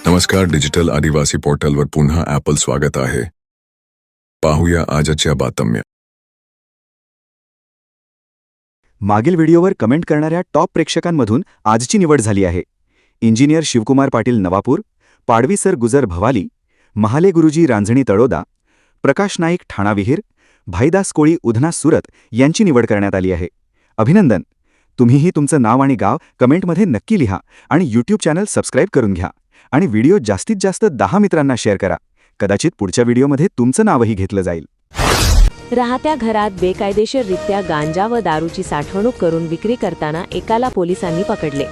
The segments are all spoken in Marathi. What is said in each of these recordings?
नमस्कार, डिजिटल आदिवासी पोर्टलवर पुन्हा ॲपल स्वागत आहे. पाहूया आजच्या बातम्या. मागील व्हिडिओवर कमेंट करणाऱ्या टॉप प्रेक्षकांमधून आजची निवड झाली आहे. इंजिनियर शिवकुमार पाटील नवापूर, पाडवी सर गुजर भवाली, महाले गुरुजी रांजणी तळोदा, प्रकाश नाईक ठाणा विहीर, भाईदास कोळी उधना सुरत यांची निवड करण्यात आली आहे. अभिनंदन. तुम्हीही तुमचं नाव आणि गाव कमेंटमध्ये नक्की लिहा आणि यूट्यूब चॅनल सबस्क्राईब करून घ्या आणि व्हिडिओ जास्तीत जास्त 10 मित्रांना शेअर करा. कदाचित पुढच्या व्हिडिओमध्ये तुमचं नावही घेतलं जाईल. राहत्या घरात बेकायदेशीररित्या गांजा व दारूची साठवणूक करून विक्री करताना एकाला पोलिसांनी पकडले.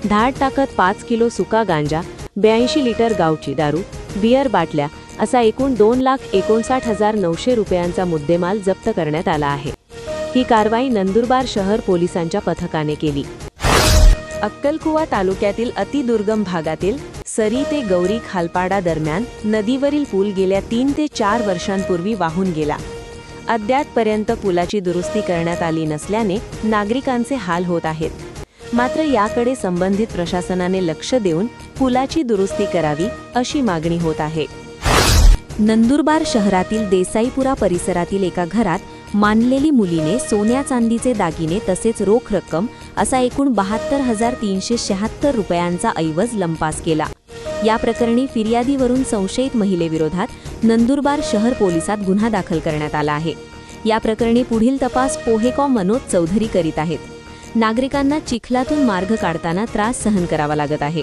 धाड टाकत 5 किलो सुका गांजा, 82 लिटर गावची दारू, बियर बाटल्या असा एकूण 2,59,900 रुपयांचा मुद्देमाल जप्त करण्यात आला आहे. ही कारवाई नंदुरबार शहर पोलिसांच्या पथकाने केली. अक्कलकुवा तालुक्यातील अतिदुर्गम भागातील सरी ते गौरी खालपाडा दरम्यान नदीवरील पूल गेल्या 3 ते 4 वर्षांपूर्वी वाहून गेला. अद्यापपर्यंत पुलाची दुरुस्ती करण्यात आली नसल्याने नागरिकांचे हाल होत आहेत. मात्र याकडे संबंधित प्रशासनाने लक्ष देऊन पुलाची दुरुस्ती करावी अशी मागणी होत आहे. नंदुरबार शहरातील देसाईपुरा परिसरातील एका घरात मानलेली मुलीने सोन्या चांदीचे दागिने तसेच रोख रक्कम असा एकूण 72,376 रुपयांचा ऐवज लंपास केला. या प्रकरणी फिर्यादीवरून संशयित महिलेविरोधात नंदुरबार शहर पोलिसात गुन्हा दाखल करण्यात आला आहे. या प्रकरणी पुढील तपास पोहेकॉम मनोज चौधरी करीत आहेत. नागरिकांना चिखलातून मार्ग काढताना त्रास सहन करावा लागत आहे.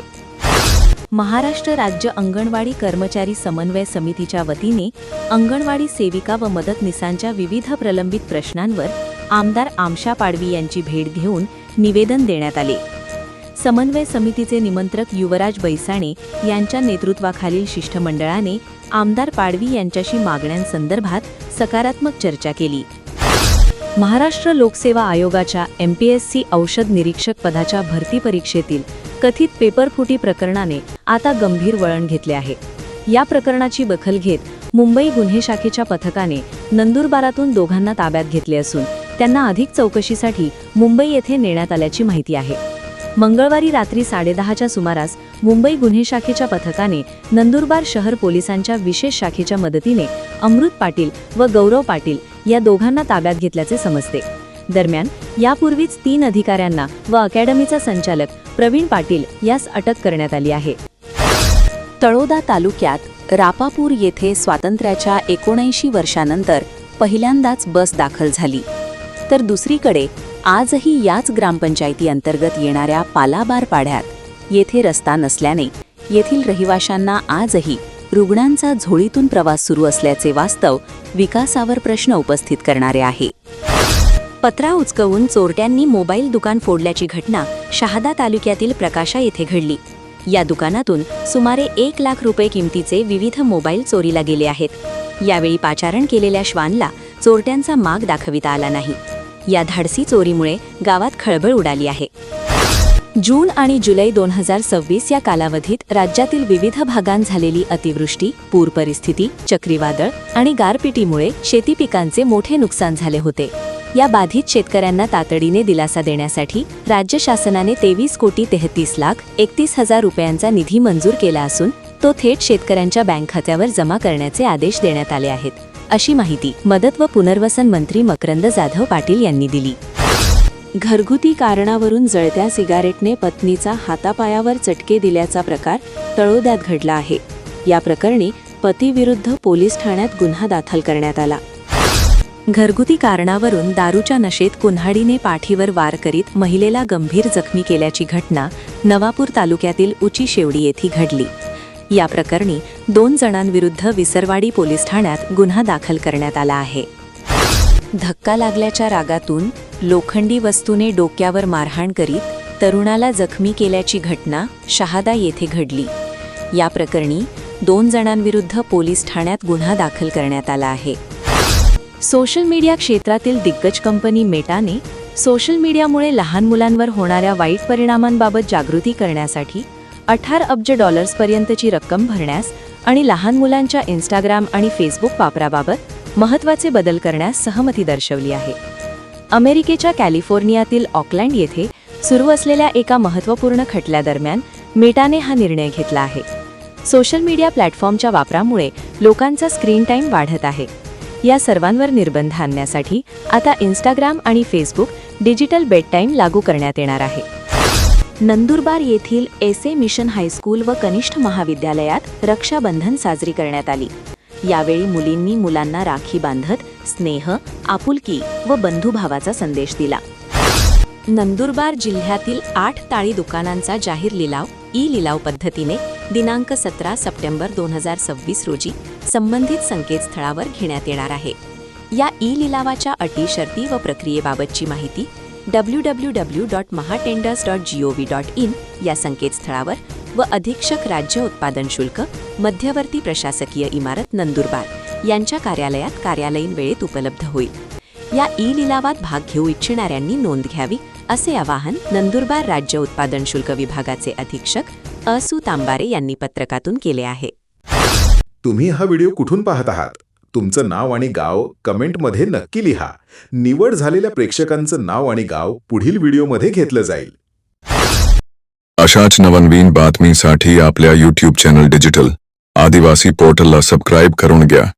महाराष्ट्र राज्य अंगणवाडी कर्मचारी समन्वय समितीच्या वतीने अंगणवाडी सेविका व मदतनीसांच्या विविध प्रलंबित प्रश्नांवर आमदार आमशा पाडवी यांची भेट घेऊन निवेदन देण्यात आले. समन्वय समितीचे निमंत्रक युवराज बैसाणे यांच्या नेतृत्वाखालील शिष्टमंडळाने आमदार पाडवी यांच्याशी मागण्यांसंदर्भात सकारात्मक चर्चा केली. महाराष्ट्र लोकसेवा आयोगाच्या MPSC औषध निरीक्षक पदाच्या भरती परीक्षेतील कथित पेपरफुटी प्रकरणाने आता गंभीर वळण घेतले आहे. या प्रकरणाची दखल घेत मुंबई गुन्हे शाखेच्या पथकाने नंदुरबारातून दोघांना ताब्यात घेतले असून त्यांना अधिक चौकशीसाठी मुंबई येथे नेण्यात आल्याची माहिती आहे. मंगळवारी रात्री 10:30च्या सुमारास मुंबई गुन्हे शाखेच्या पथकाने नंदुरबार शहर पोलिसांच्या विशेष शाखेच्या मदतीने अमृत पाटील व गौरव पाटील या दोघांना ताब्यात घेतल्याचे समजते. दरम्यान यापूर्वीच 3 अधिकाऱ्यांना व अकॅडमीचा संचालक प्रवीण पाटील यास अटक करण्यात आली आहे. तळोदा तालुक्यात रापापूर येथे स्वातंत्र्याच्या 79 वर्षानंतर पहिल्यांदाच बस दाखल झाली. तर दुसरीकडे आजही याच ग्रामपंचायती अंतर्गत येणाऱ्या पालाबार पाड्यात येथे रस्ता नसल्याने येथील रहिवाशांना आजही रुग्णांचा झोळीतून प्रवास सुरू असल्याचे वास्तव विकासावर प्रश्न उपस्थित करणारे आहे. पत्रा उचकवून चोरट्यांनी मोबाईल दुकान फोडल्याची घटना शहादा तालुक्यातील प्रकाशा येथे घडली. या दुकानातून सुमारे 1 लाख रुपये किमतीचे विविध मोबाईल चोरीला गेले आहेत. यावेळी पाचारण केलेल्या श्वानला चोरट्यांचा माग दाखविता आला नाही. या धाडसी चोरीमुळे गावात खळबळ उडाली आहे. जून आणि जुलै 2026 या कालावधीत राज्यातील विविध भागांत झालेली अतिवृष्टी, पूर परिस्थिती, चक्रीवादळ आणि गारपिटीमुळे शेती पिकांचे मोठे नुकसान झाले होते. या बाधित शेतकऱ्यांना तातडीने दिलासा देण्यासाठी राज्य शासनाने 23,33,31,000 रुपयांचा निधी मंजूर केला असून तो थेट शेतकऱ्यांच्या बँक खात्यावर जमा करण्याचे आदेश देण्यात आले आहेत, अशी माहिती मदत व पुनर्वसन मंत्री मकरंद जाधव पाटील यांनी दिली. घरगुती कारणावरून जळत्या सिगारेटने पत्नीचा हातापायावर चटके दिल्याचा प्रकार तळोद्यात घडला आहे. या प्रकरणी पतीविरुद्ध पोलीस ठाण्यात गुन्हा दाखल करण्यात आला. घरगुती कारणावरून दारूच्या नशेत कुन्हाडीने पाठीवर वार करीत महिलेला गंभीर जखमी केल्याची घटना नवापूर तालुक्यातील उची शेवडी येथे घडली. या प्रकरणी 2 जणांविरुद्ध विसरवाडी पोलीस ठाण्यात गुन्हा दाखल करण्यात आला आहे. धक्का लागल्याच्या रागातून लोखंडी वस्तूने डोक्यावर मारहाण करीत तरुणाला जखमी केल्याची घटना शहादा येथे घडली. या प्रकरणी 2 जणांविरुद्ध पोलीस ठाण्यात गुन्हा दाखल करण्यात आला आहे. सोशल मीडिया क्षेत्रातील दिग्गज कंपनी मेटाने सोशल मीडियामुळे लहान मुलांवर होणाऱ्या वाईट परिणामांबाबत जागृती करण्यासाठी $18 अब्ज पर्यंतची रक्कम भरण्यास आणि लहान मुलांच्या इंस्टाग्राम आणि फेसबुक वापराबाबत महत्त्वाचे बदल करण्यास सहमती दर्शवली आहे. अमेरिकेच्या कॅलिफोर्नियातील ऑकलँड येथे सुरू असलेल्या एका महत्त्वपूर्ण खटल्यादरम्यान मेटाने हा निर्णय घेतला आहे. सोशल मीडिया प्लॅटफॉर्मच्या वापरामुळे लोकांचा स्क्रीन टाईम वाढत आहे. या सर्वांवर निर्बंध आणण्यासाठी आता इंस्टाग्राम आणि फेसबुक डिजिटल बेड टाईम लागू करण्यात येणार आहे. नंदुरबार येथील एसए मिशन हायस्कूल व कनिष्ठ महाविद्यालयात रक्षाबंधन साजरी करण्यात आली. यावेळी मुलींनी मुलांना राखी बांधत स्नेह, आपुलकी व बंधुभावाचा संदेश दिला. नंदुरबार जिल्ह्यातील 8 ताळी दुकानांचा जाहीर लिलाव ई-लिलाव पद्धतीने दिनांक 17 सप्टेंबर 2026 रोजी संबंधित संकेतस्थळावर घेण्यात येणार आहे. या ई-लिलावाच्या अटी, शर्ती व प्रक्रियेबाबतची माहिती www.mahatenders.gov.in या संकेतस्थळावर व अधीक्षक राज्य उत्पादन शुल्क, मध्यवर्ती प्रशासकीय इमारत नंदुरबार यांच्या कार्यालयात कार्यालयीन वेळेत उपलब्ध होईल. या ई-लिलावात भाग घेऊ इच्छिणाऱ्यांनी नोंद घ्यावी असे आवाहन नंदुरबार राज्य उत्पादन शुल्क विभागाचे अधीक्षक असू तांबारे यांनी पत्रकातून केले आहे. तुम्ही हा व्हिडिओ कुठून पाहत आहात? तुमचं नाव आणि गाव कमेंटमध्ये नक्की लिहा. निवड झालेल्या प्रेक्षकांचं नाव आणि गाव पुढील व्हिडिओमध्ये घेतलं जाईल. अशाच नवनवीन बातमीसाठी आपल्या यूट्यूब चॅनल डिजिटल आदिवासी पोर्टलला सबस्क्राईब करून घ्या.